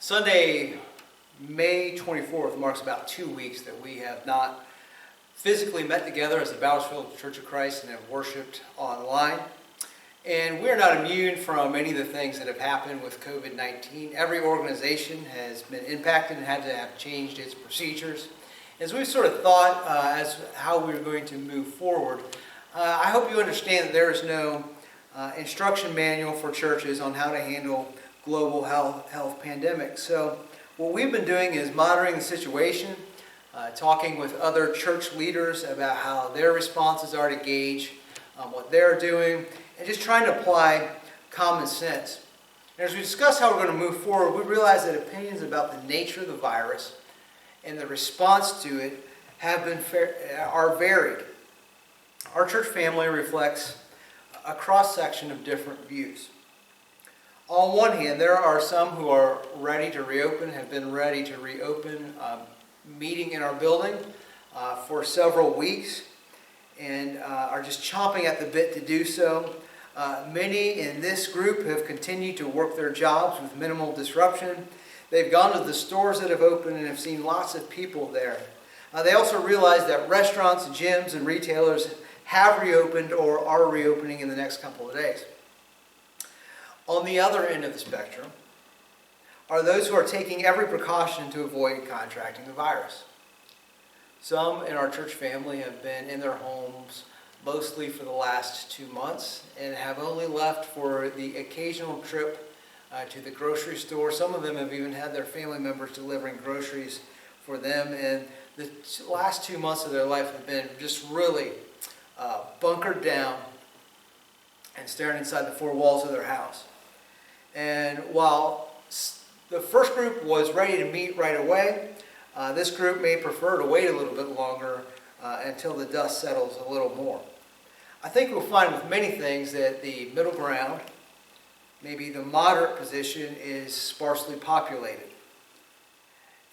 Sunday, May 24th marks about 2 weeks that we have not physically met together as the Battlefield Church of Christ and have worshiped online. And we're not immune from any of the things that have happened with COVID-19. Every organization has been impacted and had to have changed its procedures. As we've sort of thought as how we're going to move forward, I hope you understand that there is no instruction manual for churches on how to handle global health pandemic. So what we've been doing is monitoring the situation, talking with other church leaders about how their responses are to gauge what they're doing, and just trying to apply common sense. And as we discuss how we're going to move forward, we realize that opinions about the nature of the virus and the response to it are varied. Our church family reflects a cross-section of different views. On one hand, there are some who are ready to reopen, have been ready to reopen meeting in our building for several weeks, and are just chomping at the bit to do so. Many in this group have continued to work their jobs with minimal disruption. They've gone to the stores that have opened and have seen lots of people there. They also realize that restaurants, gyms, and retailers have reopened or are reopening in the next couple of days. On the other end of the spectrum are those who are taking every precaution to avoid contracting the virus. Some in our church family have been in their homes mostly for the last 2 months and have only left for the occasional trip to the grocery store. Some of them have even had their family members delivering groceries for them, and the last 2 months of their life have been just really bunkered down and staring inside the four walls of their house. And while the first group was ready to meet right away, this group may prefer to wait a little bit longer until the dust settles a little more. I think we'll find with many things that the middle ground, maybe the moderate position, is sparsely populated.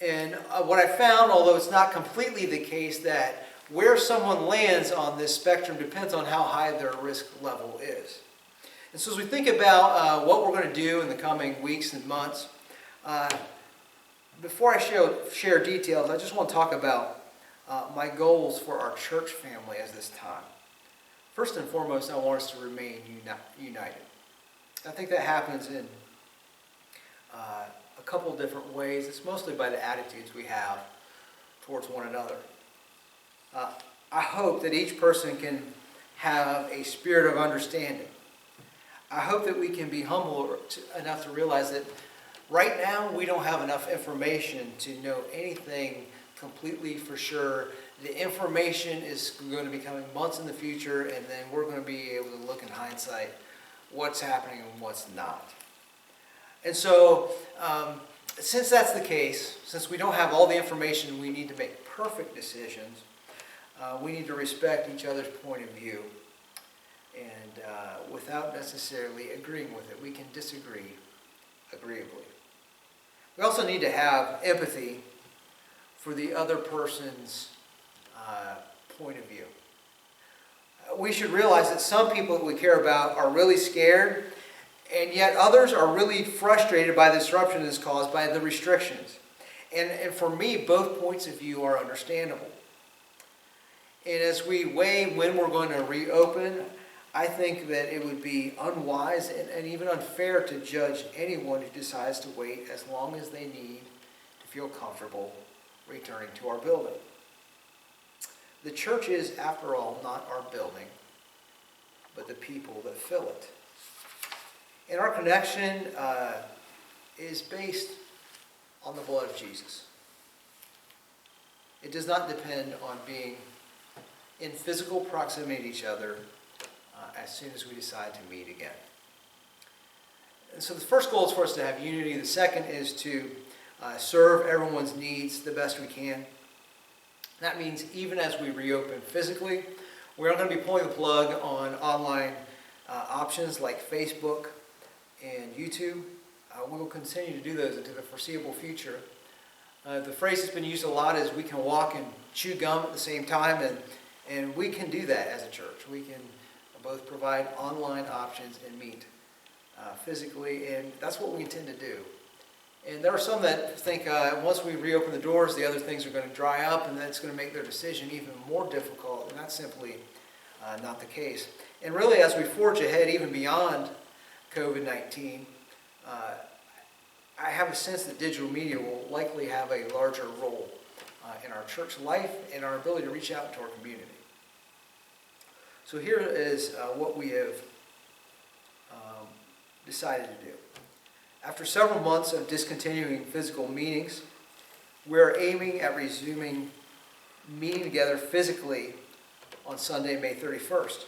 And what I found, although it's not completely the case, that where someone lands on this spectrum depends on how high their risk level is. And so as we think about what we're going to do in the coming weeks and months, before I share details, I just want to talk about my goals for our church family at this time. First and foremost, I want us to remain united. I think that happens in a couple different ways. It's mostly by the attitudes we have towards one another. I hope that each person can have a spirit of understanding. I hope that we can be humble enough to realize that right now we don't have enough information to know anything completely for sure. The information is going to be coming months in the future, and then we're going to be able to look in hindsight what's happening and what's not. And so, since that's the case, since we don't have all the information we need to make perfect decisions, we need to respect each other's point of view. And without necessarily agreeing with it, we can disagree agreeably. We also need to have empathy for the other person's point of view. We should realize that some people that we care about are really scared, and yet others are really frustrated by the disruption that's caused by the restrictions. And for me, both points of view are understandable. And as we weigh when we're going to reopen, I think that it would be unwise and even unfair to judge anyone who decides to wait as long as they need to feel comfortable returning to our building. The church is, after all, not our building, but the people that fill it. And our connection is based on the blood of Jesus. It does not depend on being in physical proximity to each other as soon as we decide to meet again. And so the first goal is for us to have unity. The second is to serve everyone's needs the best we can. That means even as we reopen physically, we're not going to be pulling the plug on online options like Facebook and YouTube. We will continue to do those into the foreseeable future. The phrase that's been used a lot is we can walk and chew gum at the same time, and we can do that as a church. We can both provide online options and meet physically, and that's what we intend to do. And there are some that think once we reopen the doors, the other things are going to dry up, and that's going to make their decision even more difficult, and that's simply not the case. And really, as we forge ahead even beyond COVID-19, I have a sense that digital media will likely have a larger role in our church life and our ability to reach out to our community. So here is what we have decided to do. After several months of discontinuing physical meetings, we're aiming at resuming meeting together physically on Sunday, May 31st.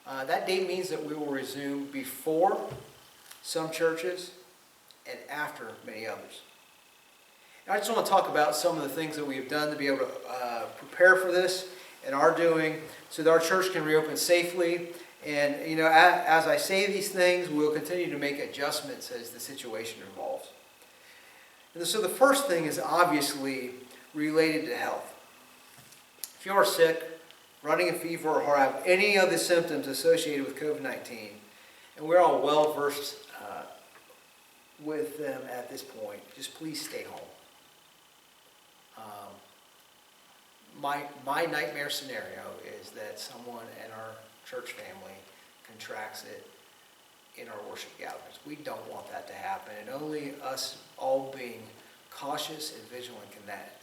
That date means that we will resume before some churches and after many others. And I just want to talk about some of the things that we have done to be able to prepare for this and are doing so that our church can reopen safely. And, as I say these things, we'll continue to make adjustments as the situation evolves. And so the first thing is obviously related to health. If you are sick, running a fever, or have any of the symptoms associated with COVID-19, and we're all well versed with them at this point, just please stay home. My nightmare scenario is that someone in our church family contracts it in our worship gatherings. We don't want that to happen, and only us all being cautious and vigilant can that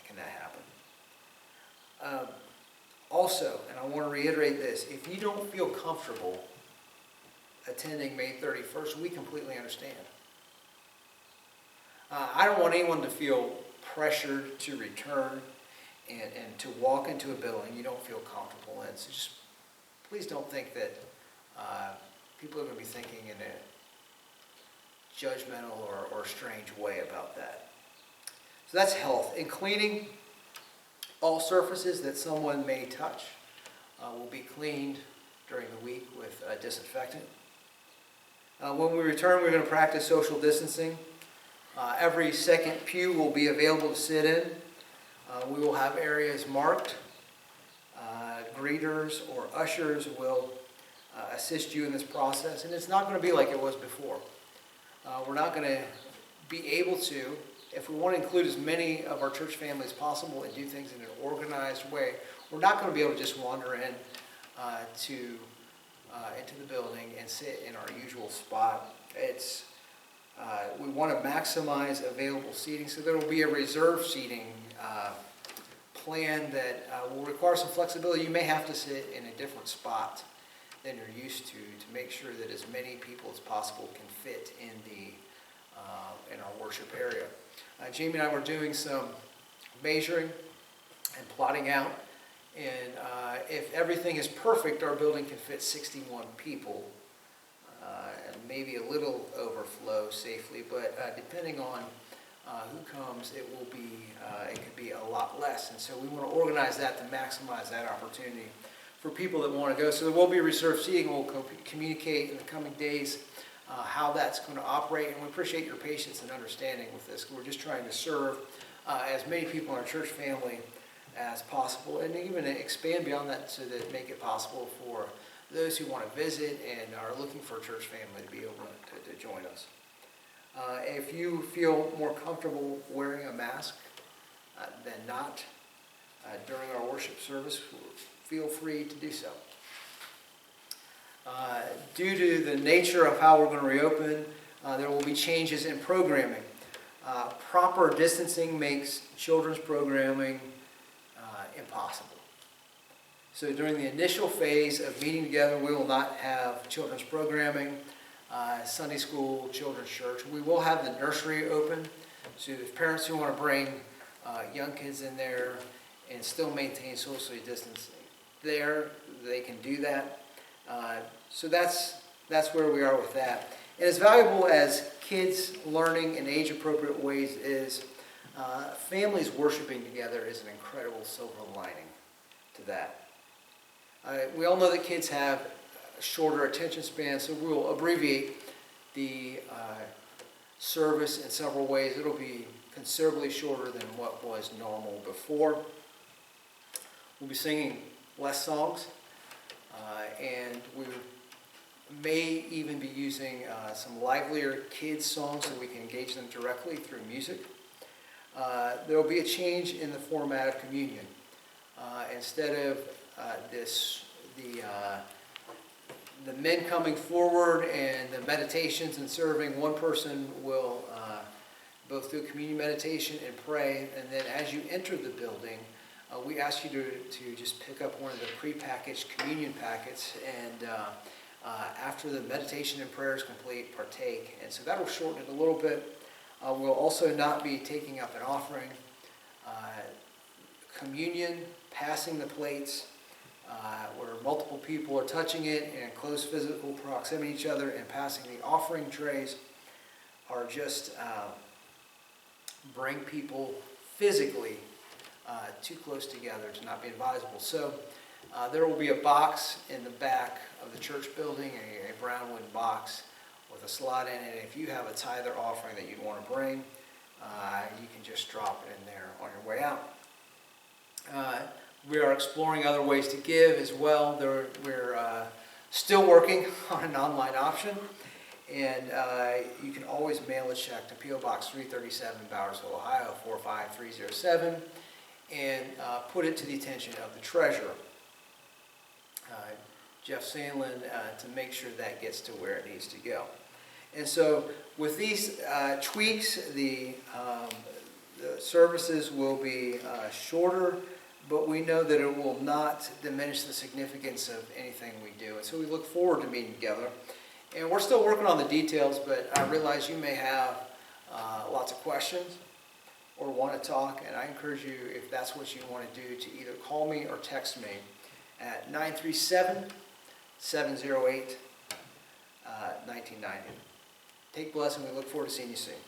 happen. Also, and I want to reiterate this, if you don't feel comfortable attending May 31st, we completely understand. I don't want anyone to feel pressured to return and to walk into a building you don't feel comfortable in. So just please don't think that people are going to be thinking in a judgmental or strange way about that. So that's health. And cleaning, all surfaces that someone may touch will be cleaned during the week with disinfectant. When we return, we're going to practice social distancing. Every second pew will be available to sit in. We will have areas marked. Greeters or ushers will assist you in this process, and it's not going to be like it was before. We're not going to be able to, if we want to include as many of our church family as possible and do things in an organized way, we're not going to be able to just wander in into the building and sit in our usual spot. We want to maximize available seating, so there will be a reserve seating plan that will require some flexibility. You may have to sit in a different spot than you're used to make sure that as many people as possible can fit in our worship area. Jamie and I were doing some measuring and plotting out, and if everything is perfect, our building can fit 61 people, and maybe a little overflow safely, but depending on who comes, it could be a lot less. And so we want to organize that to maximize that opportunity for people that want to go. So there will be reserved seating. We'll communicate in the coming days how that's going to operate. And we appreciate your patience and understanding with this. We're just trying to serve as many people in our church family as possible, and even expand beyond that so that make it possible for those who want to visit and are looking for a church family to be able to join us. If you feel more comfortable wearing a mask than not during our worship service, feel free to do so. Due to the nature of how we're going to reopen, there will be changes in programming. Proper distancing makes children's programming impossible. So during the initial phase of meeting together, we will not have children's programming, Sunday school, children's church. We will have the nursery open, so if parents who want to bring young kids in there and still maintain social distancing there, they can do that. So that's where we are with that. And as valuable as kids learning in age-appropriate ways is, families worshiping together is an incredible silver lining to that. We all know that kids have a shorter attention span, so we'll abbreviate the service in several ways. It'll be considerably shorter than what was normal before. We'll be singing less songs, and we may even be using some livelier kids songs so we can engage them directly through music. There will be a change in the format of communion. Instead of the men coming forward and the meditations and serving, one person will both do communion meditation and pray, and then as you enter the building, we ask you to just pick up one of the prepackaged communion packets, and after the meditation and prayer is complete, partake. And so that will shorten it a little bit. We'll also not be taking up an offering. Communion, passing the plates, where multiple people are touching it in close physical proximity to each other, and passing the offering trays are just bring people physically too close together to not be advisable. So there will be a box in the back of the church building, a brown wooden box with a slot in it. If you have a tithe or offering that you'd want to bring, you can just drop it in there on your way out. We are exploring other ways to give as well. We're still working on an online option, and you can always mail a check to P.O. Box 337, Bowersville, Ohio 45307, and put it to the attention of the treasurer, Jeff Sandlin, to make sure that gets to where it needs to go. And so with these tweaks, the services will be shorter, but we know that it will not diminish the significance of anything we do. And so we look forward to meeting together. And we're still working on the details, but I realize you may have lots of questions or want to talk, and I encourage you, if that's what you want to do, to either call me or text me at 937-708-1990. Take blessing. We look forward to seeing you soon.